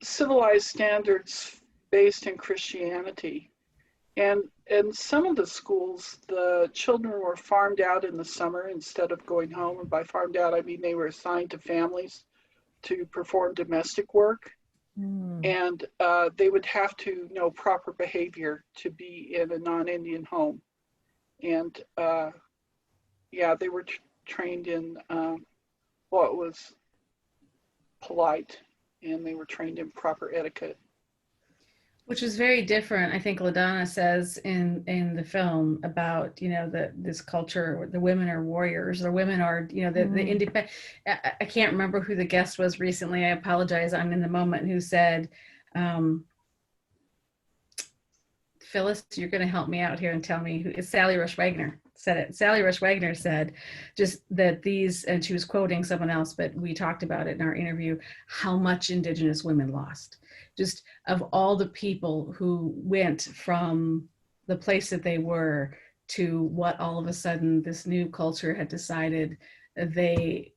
civilized standards based in Christianity. And in some of the schools, the children were farmed out in the summer instead of going home. And by farmed out, I mean they were assigned to families to perform domestic work. And they would have to know proper behavior to be in a non-Indian home. And yeah, they were trained in what was polite, and they were trained in proper etiquette. Which is very different, I think LaDonna says in the film about, you know, this culture, the women are warriors, or women are, you know, the independent. I can't remember who the guest was recently. I apologize, I'm in the moment, who said Phyllis, you're going to help me out here and tell me who is Sally Rush Wagner said it. Sally Rush Wagner said just that these, and she was quoting someone else, but we talked about it in our interview, how much Indigenous women lost. Just of all the people who went from the place that they were to what all of a sudden this new culture had decided they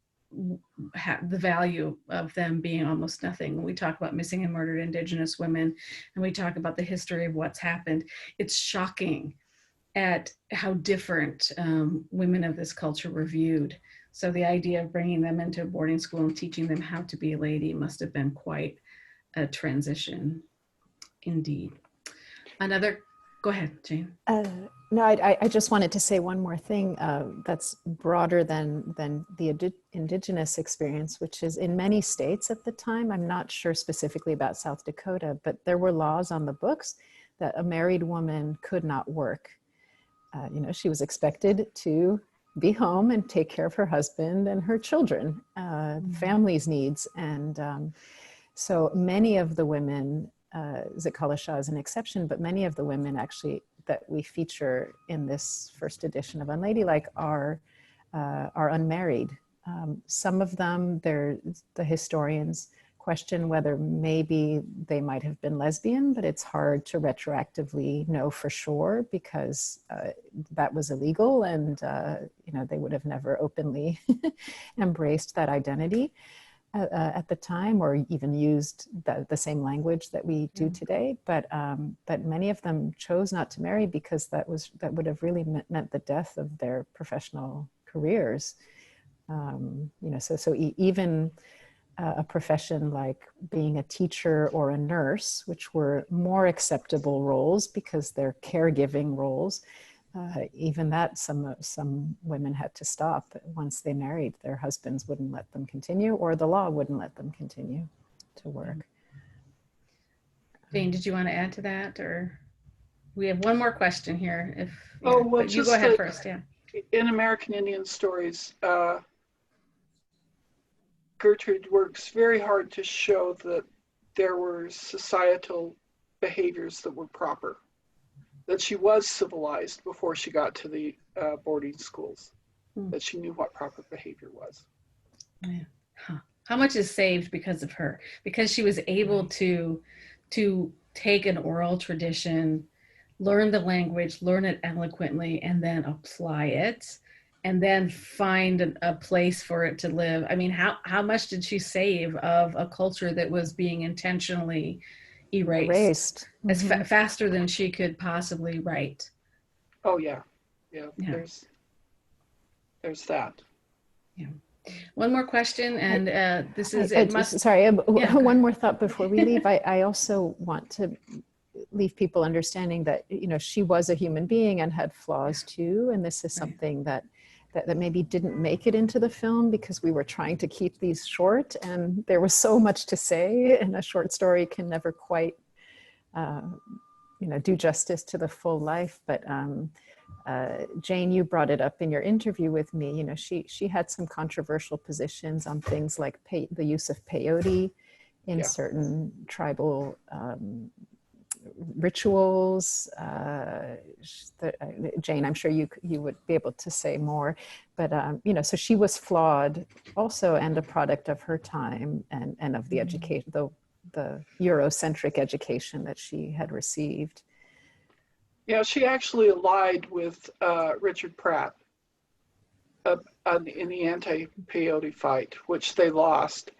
have, the value of them being almost nothing. When we talk about missing and murdered Indigenous women, and we talk about the history of what's happened, it's shocking at how different women of this culture were viewed. So the idea of bringing them into a boarding school and teaching them how to be a lady must have been quite a transition indeed. Another, go ahead, Jane. No, I just wanted to say one more thing that's broader than the Indigenous experience, which is in many states at the time, I'm not sure specifically about South Dakota, but there were laws on the books that a married woman could not work. You know, she was expected to be home and take care of her husband and her children, family's needs. And so many of the women, Zitkala-Sa is an exception, but many of the women actually that we feature in this first edition of Unladylike are unmarried. Some of them, the historians question whether maybe they might have been lesbian, but it's hard to retroactively know for sure because that was illegal, and you know, they would have never openly embraced that identity at the time, or even used the same language that we do today. But many of them chose not to marry because that would have really meant the death of their professional careers. You know, so even a profession like being a teacher or a nurse, which were more acceptable roles because they're caregiving roles, even that some women had to stop once they married. Their husbands wouldn't let them continue, or the law wouldn't let them continue to work. Jane, did you want to add to that, or we have one more question here? If oh, well, you go ahead first. Yeah. In American Indian stories, Gertrude works very hard to show that there were societal behaviors that were proper, that she was civilized before she got to the boarding schools, that she knew what proper behavior was. Yeah. Huh. How much is saved because of her? Because she was able to take an oral tradition, learn the language, learn it eloquently, and then apply it, and then find a place for it to live. I mean, how much did she save of a culture that was being intentionally erased as faster than she could possibly write? Oh yeah. There's that. Yeah. One more question, and this is one more thought before we leave. I also want to leave people understanding that, you know, she was a human being and had flaws too, and this is something that maybe didn't make it into the film because we were trying to keep these short, and there was so much to say, and a short story can never quite you know, do justice to the full life. But Jane, you brought it up in your interview with me. You know, she had some controversial positions on things like the use of peyote in certain tribal rituals. Jane, I'm sure you would be able to say more, but you know, so she was flawed also, and a product of her time and of the education, the Eurocentric education that she had received. Yeah, she actually allied with Richard Pratt in the anti-peyote fight, which they lost,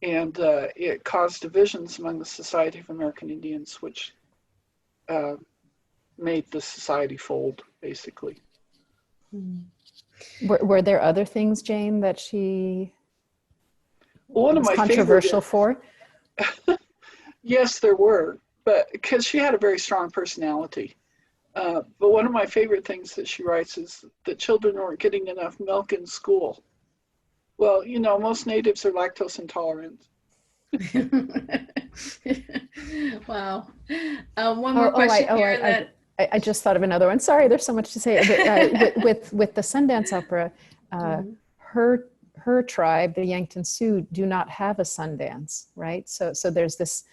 and it caused divisions among the Society of American Indians, which made the society fold, basically. Were there other things, Jane, that she was controversial for? Yes, there were, but because she had a very strong personality. But one of my favorite things that she writes is that children weren't getting enough milk in school. Well, you know, most natives are lactose intolerant. Wow. One more question here. I just thought of another one. Sorry, there's so much to say. With the Sundance Opera, her tribe, the Yankton Sioux, do not have a Sundance, right? So there's this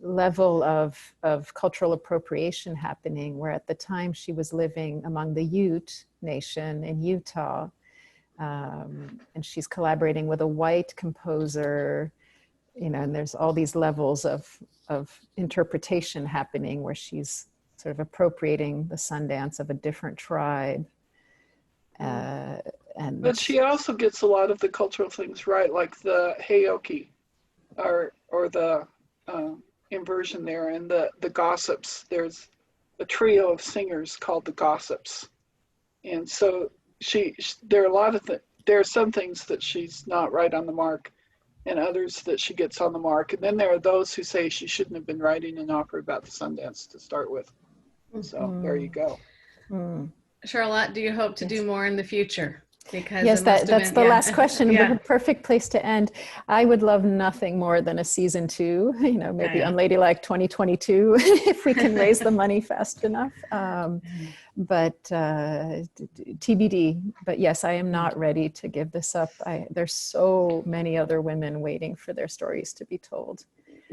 level of cultural appropriation happening, where at the time she was living among the Ute Nation in Utah, and she's collaborating with a white composer, you know, and there's all these levels of interpretation happening where she's sort of appropriating the Sundance of a different tribe. But she also gets a lot of the cultural things right, like the Heyoki, or the inversion there, and the gossips. There's a trio of singers called the Gossips, and so there are some things that she's not right on the mark, and others that she gets on the mark. And then there are those who say she shouldn't have been writing an opera about the Sundance to start with. So there you go. Charlotte, do you hope to do more in the future? Because yes, that's the last question. Yeah. Perfect place to end. I would love nothing more than a season 2, you know, maybe Unladylike 2022, if we can raise the money fast enough. But TBD. But yes, I am not ready to give this up. There's so many other women waiting for their stories to be told.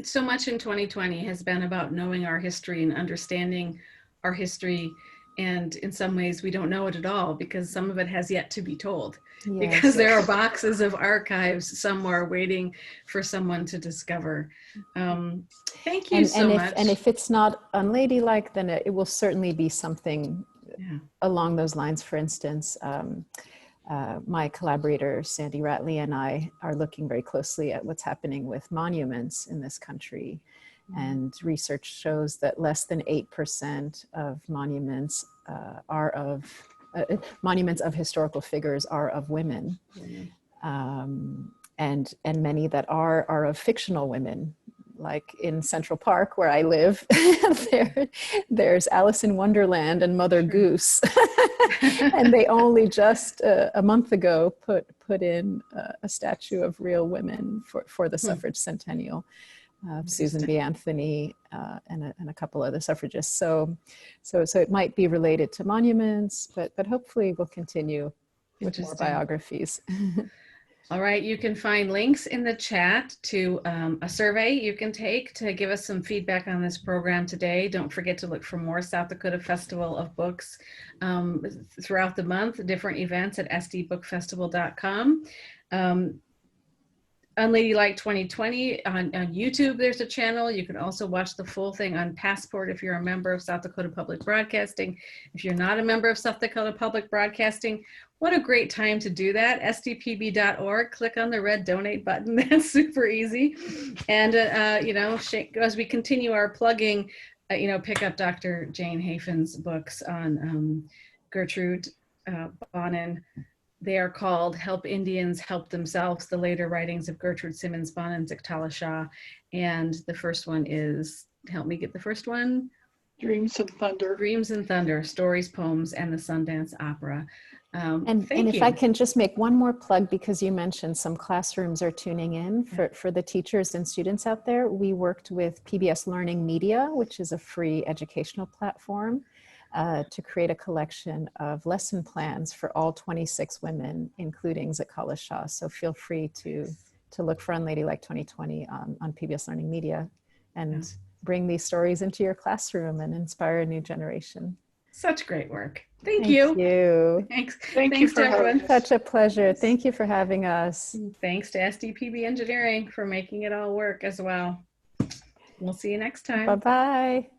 So much in 2020 has been about knowing our history and understanding our history. And in some ways we don't know it at all, because some of it has yet to be told. Yes. Because there are boxes of archives somewhere waiting for someone to discover. Thank you so much. And if it's not unladylike, then it will certainly be something along those lines. For instance, my collaborator, Sandy Rattley, and I are looking very closely at what's happening with monuments in this country. And research shows that less than 8% of monuments monuments of historical figures are of women, and many that are of fictional women. Like in Central Park, where I live, there's Alice in Wonderland and Mother Goose, and they only just a month ago put in a statue of real women for the suffrage centennial. Susan B. Anthony and a couple other suffragists. So it might be related to monuments, but hopefully we'll continue with more biographies. All right, you can find links in the chat to a survey you can take to give us some feedback on this program today. Don't forget to look for more South Dakota Festival of Books throughout the month, different events at sdbookfestival.com. Unladylike 2020 on YouTube, there's a channel. You can also watch the full thing on Passport if you're a member of South Dakota Public Broadcasting. If you're not a member of South Dakota Public Broadcasting, what a great time to do that. SDPB.org, click on the red donate button. That's super easy. And, you know, as we continue our plugging, you know, pick up Dr. Jane Hafen's books on Gertrude Bonin. They are called Help Indians Help Themselves, the later writings of Gertrude Simmons Bonin, Zitkala-Sa. And the first one is, help me get the first one. Dreams and Thunder. Dreams and Thunder, Stories, Poems, and the Sundance Opera. And if I can just make one more plug, because you mentioned some classrooms are tuning in for the teachers and students out there. We worked with PBS Learning Media, which is a free educational platform, to create a collection of lesson plans for all 26 women, including Zitkala-Sa. So feel free to look for Unladylike 2020 on PBS Learning Media and bring these stories into your classroom and inspire a new generation. Such great work. Thank you. Thanks. Thanks to everyone. Such a pleasure. Thank you for having us. Thanks to SDPB Engineering for making it all work as well. We'll see you next time. Bye-bye.